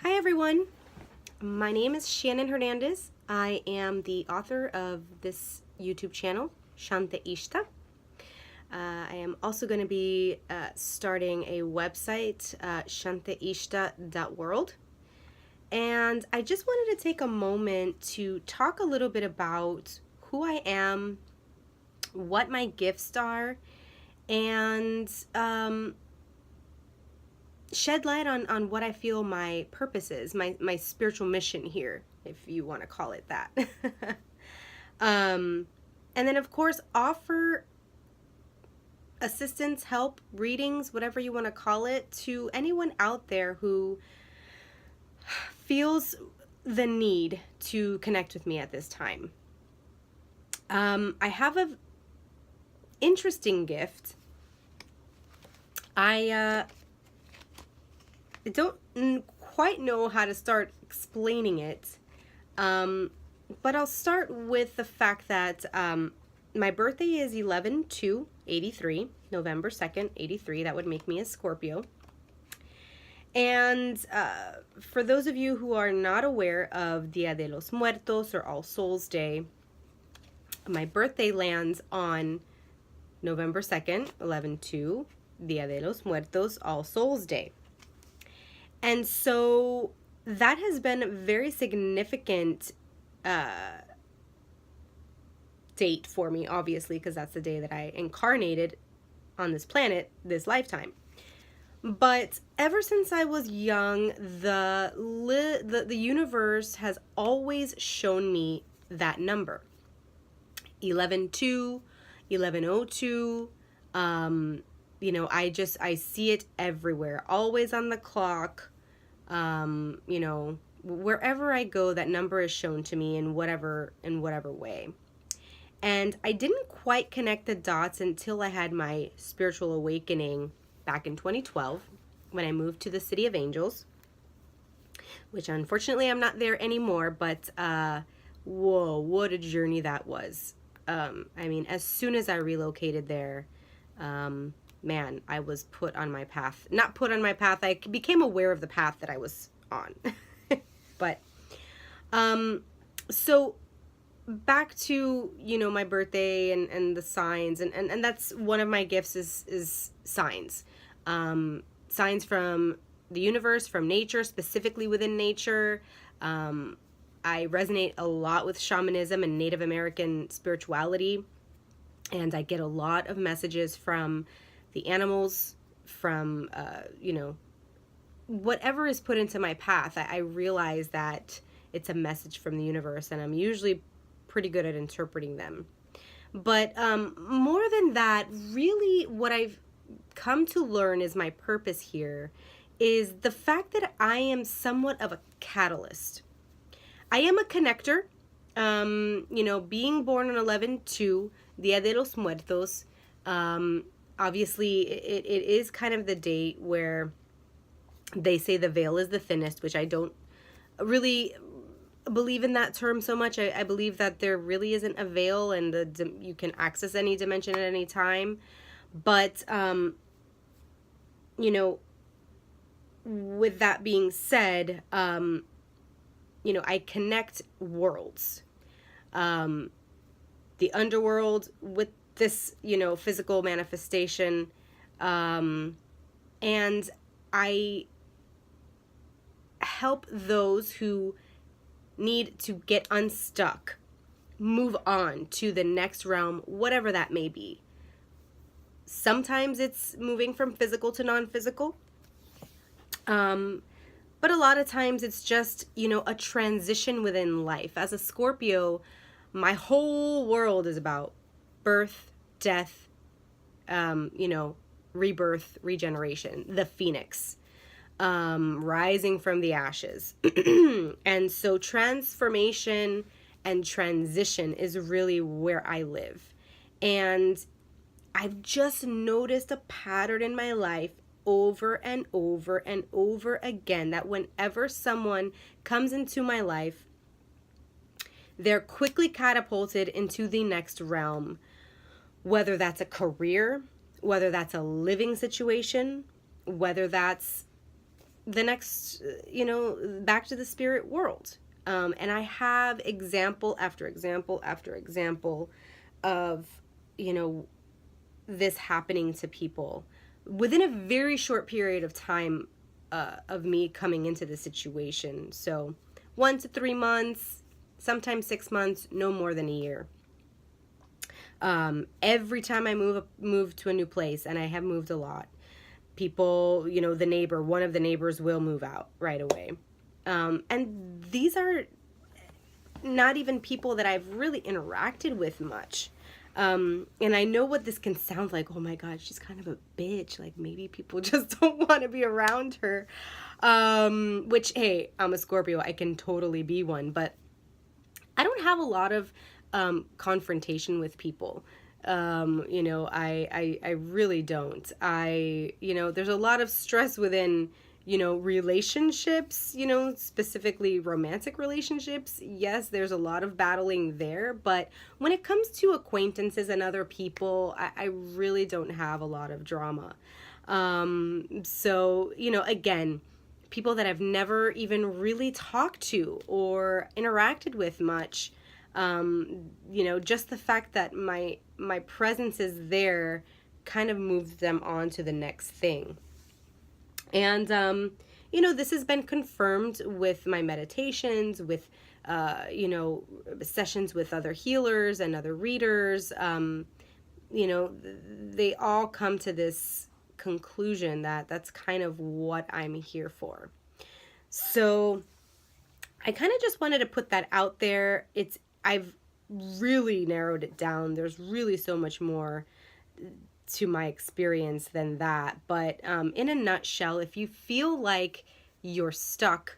Hi everyone, my name is Shannon Hernandez. I am the author of this YouTube channel, Shante Ishta. I am also going to be starting a website, shanteishta.world. And I just wanted to take a moment to talk a little bit about who I am, what my gifts are, and shed light on what I feel my purpose is, my spiritual mission here, if you want to call it that. And then, of course, offer assistance, help, readings, whatever you want to call it, to anyone out there who feels the need to connect with me at this time. I have an interesting gift. I don't quite know how to start explaining it, but I'll start with the fact that my birthday is 11/2/83, November 2nd, 83. That would make me a Scorpio. And for those of you who are not aware of Dia de los Muertos or All Souls Day, my birthday lands on November 2nd, 11/2, Dia de los Muertos, All Souls Day. And so that has been a very significant date for me, obviously, because that's the day that I incarnated on this planet, this lifetime. But ever since I was young, the universe has always shown me that number. 11/2, 11/02, I see it everywhere, always on the clock. Wherever I go, that number is shown to me in whatever way. And I didn't quite connect the dots until I had my spiritual awakening back in 2012 when I moved to the City of Angels, which unfortunately I'm not there anymore, but whoa, what a journey that was. As soon as I relocated there, man, I was put on my path. Not put on my path, I became aware of the path that I was on. But, so back to, my birthday and the signs, and that's one of my gifts is signs. Signs from the universe, from nature, specifically within nature. I resonate a lot with shamanism and Native American spirituality, and I get a lot of messages from the animals, from, whatever is put into my path. I realize that it's a message from the universe, and I'm usually pretty good at interpreting them. But more than that, really what I've come to learn is my purpose here is the fact that I am somewhat of a catalyst. I am a connector. Being born on 11/2, Dia de los Muertos, obviously it is kind of the date where they say the veil is the thinnest, which I don't really believe in that term so much. I believe that there really isn't a veil, and you can access any dimension at any time. But, with that being said, I connect worlds. The underworld with this, physical manifestation. And I help those who need to get unstuck, move on to the next realm, whatever that may be. Sometimes it's moving from physical to non-physical. But a lot of times it's just, a transition within life. As a Scorpio, my whole world is about birth, death, rebirth, regeneration, the phoenix, rising from the ashes. And so transformation and transition is really where I live. And I've just noticed a pattern in my life over and over and over again, that whenever someone comes into my life, they're quickly catapulted into the next realm, whether that's a career, whether that's a living situation, whether that's the next, back to the spirit world. And I have example after example after example of, you know, this happening to people within a very short period of time, of me coming into the situation. So 1 to 3 months, sometimes 6 months, no more than a year. Every time I move to a new place, and I have moved a lot, people, one of the neighbors will move out right away. And these are not even people that I've really interacted with much. And I know what this can sound like. Oh my God, she's kind of a bitch. Like, maybe people just don't want to be around her. Which, hey, I'm a Scorpio. I can totally be one. But I don't have a lot of confrontation with people. I really don't. There's a lot of stress within, relationships, specifically romantic relationships. Yes, there's a lot of battling there, but when it comes to acquaintances and other people, I really don't have a lot of drama. So, again, people that I've never even really talked to or interacted with much, just the fact that my presence is there kind of moves them on to the next thing. And, this has been confirmed with my meditations, with, sessions with other healers and other readers. They all come to this conclusion that that's kind of what I'm here for. So I kind of just wanted to put that out there. I've really narrowed it down. There's really so much more to my experience than that. But in a nutshell, if you feel like you're stuck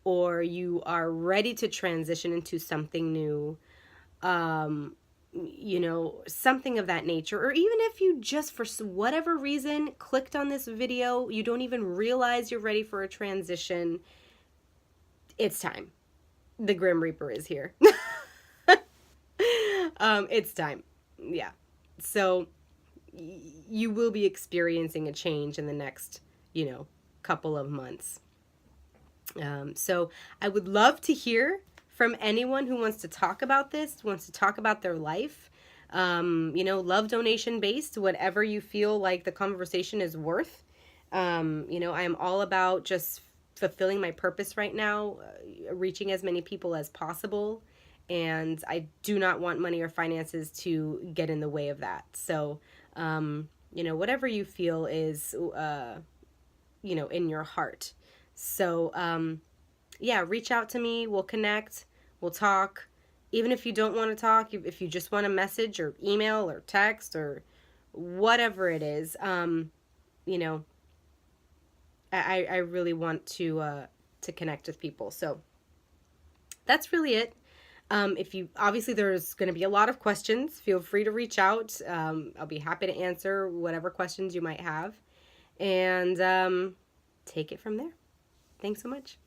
or you are ready to transition into something new, something of that nature, or even if you just for whatever reason clicked on this video, you don't even realize you're ready for a transition, it's time. The Grim Reaper is here. It's time. Yeah. So you will be experiencing a change in the next, couple of months. So I would love to hear from anyone who wants to talk about this, wants to talk about their life. Love donation based, whatever you feel like the conversation is worth. I am all about just fulfilling my purpose right now, reaching as many people as possible. And I do not want money or finances to get in the way of that. So, whatever you feel is, in your heart. So, reach out to me. We'll connect. We'll talk. Even if you don't want to talk, if you just want a message or email or text or whatever it is, I really want to connect with people. So that's really it. Obviously there's going to be a lot of questions, feel free to reach out. I'll be happy to answer whatever questions you might have, and take it from there. Thanks so much.